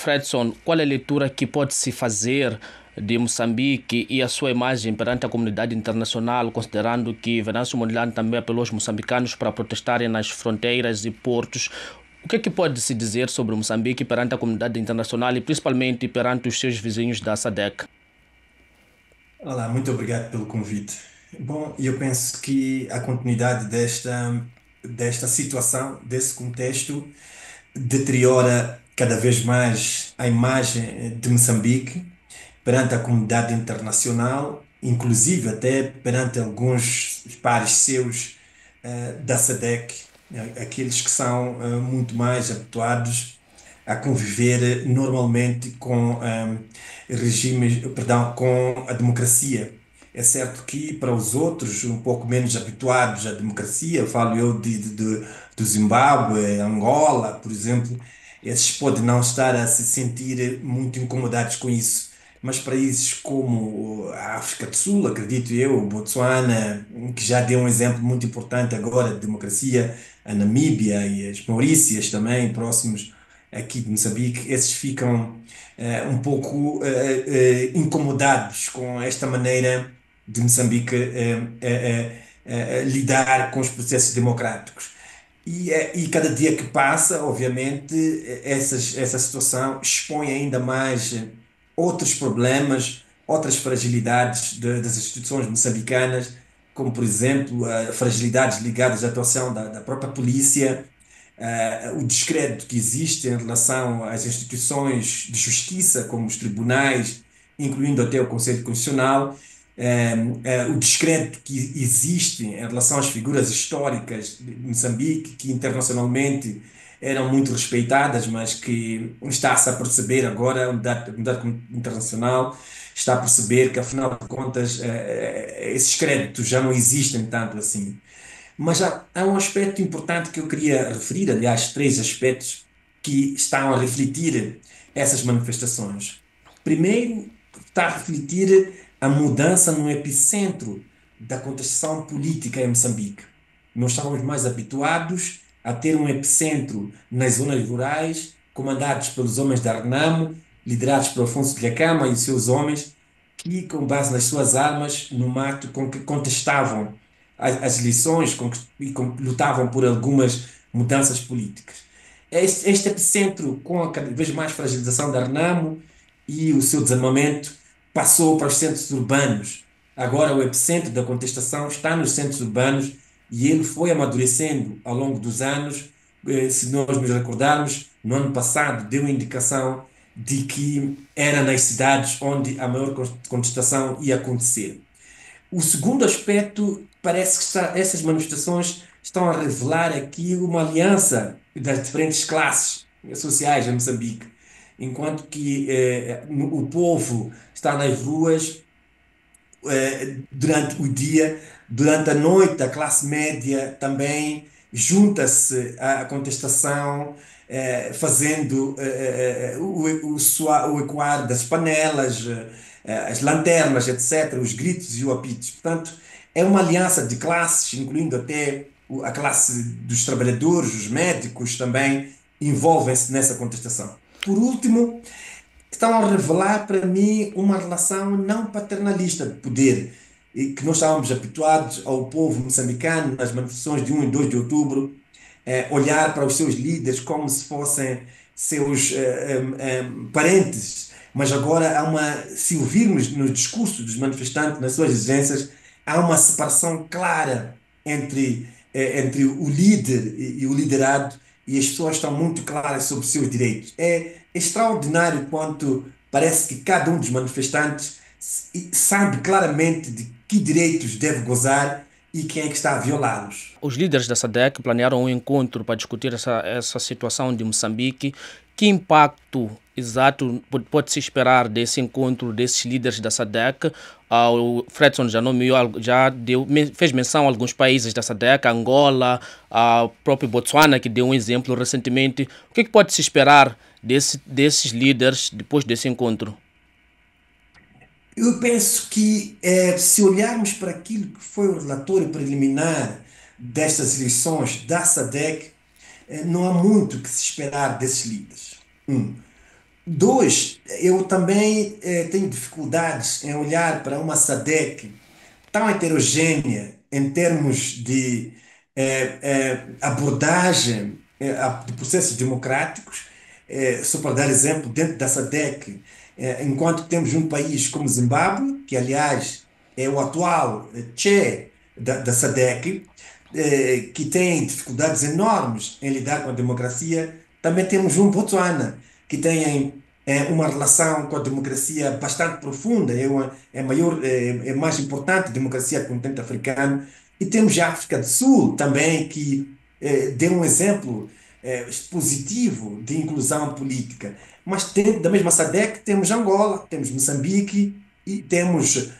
Fredson, qual é a leitura que pode-se fazer de Moçambique e a sua imagem perante a comunidade internacional, considerando que Venâncio Mondlane também apelou aos moçambicanos para protestarem nas fronteiras e portos? O que é que pode-se dizer sobre Moçambique perante a comunidade internacional e principalmente perante os seus vizinhos da SADC? Olá, muito obrigado pelo convite. Bom, eu penso que a continuidade desta situação, desse contexto, deteriora cada vez mais a imagem de Moçambique perante a comunidade internacional, inclusive até perante alguns pares seus da SADC, aqueles que são muito mais habituados a conviver normalmente com regimes, perdão, com a democracia. É certo que para os outros, um pouco menos habituados à democracia, falo eu do Zimbábue, Angola, por exemplo, esses podem não estar a se sentir muito incomodados com isso. Mas países como a África do Sul, acredito eu, Botsuana, que já deu um exemplo muito importante agora de democracia, a Namíbia e as Maurícias também, próximos aqui de Moçambique, esses ficam um pouco incomodados com esta maneira de Moçambique lidar com os processos democráticos. E cada dia que passa, obviamente, essa situação expõe ainda mais outros problemas, outras fragilidades das instituições moçambicanas, como, por exemplo, fragilidades ligadas à atuação da própria polícia, o descrédito que existe em relação às instituições de justiça, como os tribunais, incluindo até o Conselho Constitucional, o descrédito que existe em relação às figuras históricas de Moçambique, que internacionalmente eram muito respeitadas, mas que está-se a perceber agora, a comunidade internacional está a perceber que, afinal de contas, esses créditos já não existem tanto assim. Mas há um aspecto importante que eu queria referir, aliás, três aspectos que estão a refletir essas manifestações. Primeiro, está a refletir a mudança no epicentro da contestação política em Moçambique. Nós estávamos mais habituados a ter um epicentro nas zonas rurais, comandados pelos homens da Renamo, liderados por Afonso de Dhlakama e os seus homens, que, com base nas suas armas, no mato, contestavam as eleições lutavam por algumas mudanças políticas. Este epicentro, com a cada vez mais fragilização da Renamo e o seu desarmamento, passou para os centros urbanos. Agora o epicentro da contestação está nos centros urbanos e ele foi amadurecendo ao longo dos anos. Se nós nos recordarmos, no ano passado deu indicação de que era nas cidades onde a maior contestação ia acontecer. O segundo aspecto parece que essas manifestações estão a revelar aqui uma aliança das diferentes classes sociais em Moçambique, enquanto que o povo está nas ruas durante o dia, durante a noite a classe média também junta-se à contestação, fazendo o ecoar das panelas, as lanternas, etc., os gritos e o apito. Portanto, é uma aliança de classes, incluindo até a classe dos trabalhadores, os médicos também envolvem-se nessa contestação. Por último, estão a revelar para mim uma relação não paternalista de poder, e que nós estávamos habituados ao povo moçambicano nas manifestações de 1 e 2 de outubro, olhar para os seus líderes como se fossem seus parentes, mas agora se ouvirmos no discurso dos manifestantes, nas suas exigências, há uma separação clara entre o líder e o liderado, e as pessoas estão muito claras sobre os seus direitos. É extraordinário quanto parece que cada um dos manifestantes sabe claramente de que direitos deve gozar e quem é que está a violá-los. Os líderes da SADC planearam um encontro para discutir essa situação de Moçambique. Que impacto exato pode-se esperar desse encontro desses líderes da SADC? O Fredson já nomeou, fez menção a alguns países da SADC, Angola, a próprio Botsuana, que deu um exemplo recentemente. O que é que pode-se esperar desses líderes depois desse encontro? Eu penso que, se olharmos para aquilo que foi o relatório preliminar destas eleições da SADC, não há muito que se esperar desses líderes. Um. Dois, eu também tenho dificuldades em olhar para uma SADC tão heterogênea em termos de abordagem de processos democráticos. Só para dar exemplo, dentro da SADC, enquanto temos um país como Zimbábue, que aliás é o atual Che da SADC, que tem dificuldades enormes em lidar com a democracia, também temos um Botswana, que tem uma relação com a democracia bastante profunda, maior, é mais importante a democracia do continente africano. E temos a África do Sul também, que deu um exemplo positivo de inclusão política. Mas dentro da mesma SADC temos Angola, temos Moçambique e temos,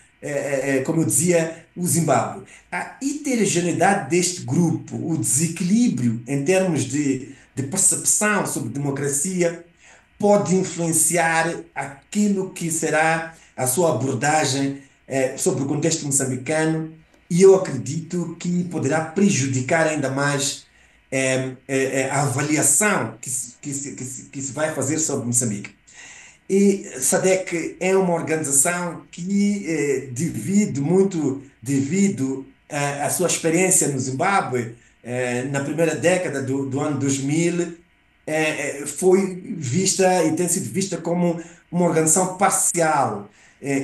como eu dizia, o Zimbábue. A heterogeneidade deste grupo, o desequilíbrio em termos de percepção sobre democracia, pode influenciar aquilo que será a sua abordagem sobre o contexto moçambicano, e eu acredito que poderá prejudicar ainda mais a avaliação que se vai fazer sobre Moçambique. E SADC é uma organização que devido à sua experiência no Zimbábue, na primeira década do ano 2000, foi vista e tem sido vista como uma organização parcial,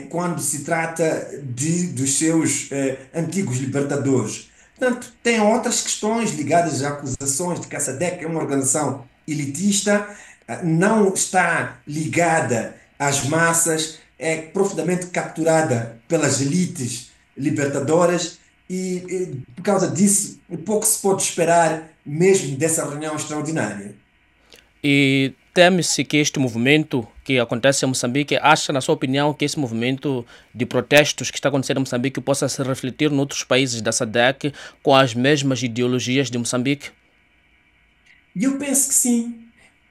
quando se trata dos seus antigos libertadores. Portanto, tem outras questões ligadas a acusações de que a SADC é uma organização elitista, não está ligada às massas, é profundamente capturada pelas elites libertadoras e por causa disso, pouco se pode esperar mesmo dessa reunião extraordinária. E teme-se que este movimento que acontece em Moçambique, acha, na sua opinião, que esse movimento de protestos que está acontecendo em Moçambique possa se refletir noutros países da SADC com as mesmas ideologias de Moçambique? E eu penso que sim,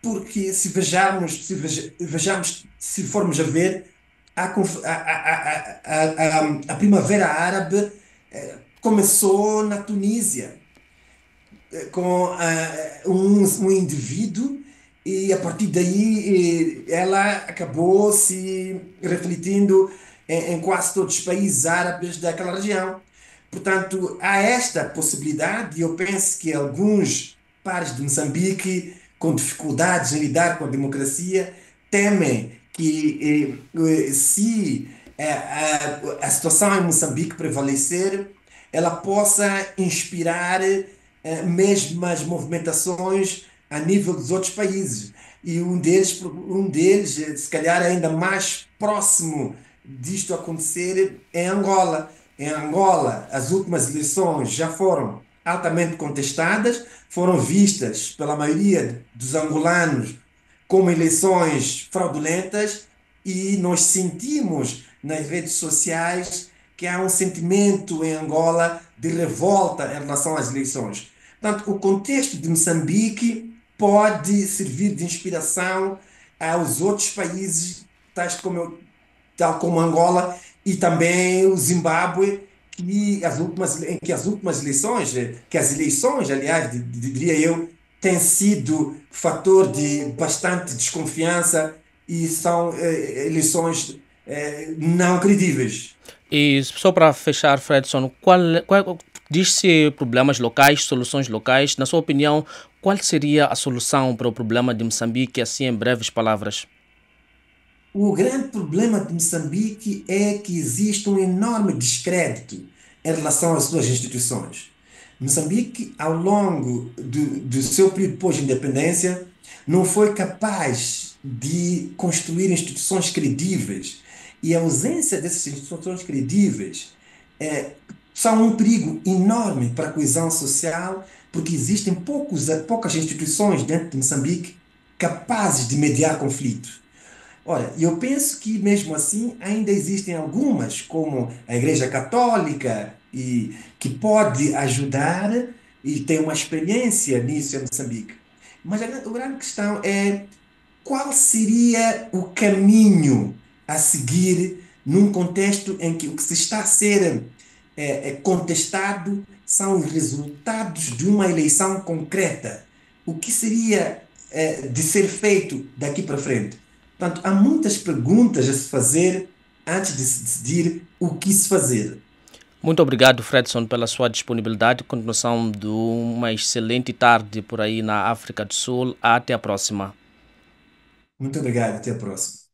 porque se formos a ver, a Primavera Árabe começou na Tunísia, com um indivíduo, e a partir daí ela acabou se refletindo em quase todos os países árabes daquela região. Portanto, há esta possibilidade, e eu penso que alguns pares de Moçambique, com dificuldades em lidar com a democracia, temem que se a situação em Moçambique prevalecer, ela possa inspirar mesmas movimentações a nível dos outros países. E um deles, se calhar ainda mais próximo disto acontecer, é Angola. Em Angola, as últimas eleições já foram altamente contestadas, foram vistas pela maioria dos angolanos como eleições fraudulentas, e nós sentimos nas redes sociais que há um sentimento em Angola de revolta em relação às eleições. Portanto, o contexto de Moçambique pode servir de inspiração aos outros países, tal como Angola e também o Zimbábue, em que as últimas eleições, que as eleições, aliás, diria eu, têm sido fator de bastante desconfiança e são eleições não credíveis. E só para fechar, Fredson, diz-se problemas locais, soluções locais. Na sua opinião, qual seria a solução para o problema de Moçambique, assim em breves palavras? O grande problema de Moçambique é que existe um enorme descrédito em relação às suas instituições. Moçambique, ao longo do seu período pós-independência, não foi capaz de construir instituições credíveis. E a ausência dessas instituições credíveis é, são um perigo enorme para a coesão social, porque existem poucas instituições dentro de Moçambique capazes de mediar conflitos. Ora, eu penso que mesmo assim ainda existem algumas, como a Igreja Católica, e que pode ajudar e tem uma experiência nisso em Moçambique. Mas a grande questão é qual seria o caminho a seguir num contexto em que o que se está a ser contestado são os resultados de uma eleição concreta. O que seria de ser feito daqui para frente? Portanto, há muitas perguntas a se fazer antes de se decidir o que se fazer. Muito obrigado, Fredson, pela sua disponibilidade. Continuação de uma excelente tarde por aí na África do Sul. Até a próxima. Muito obrigado, até a próxima.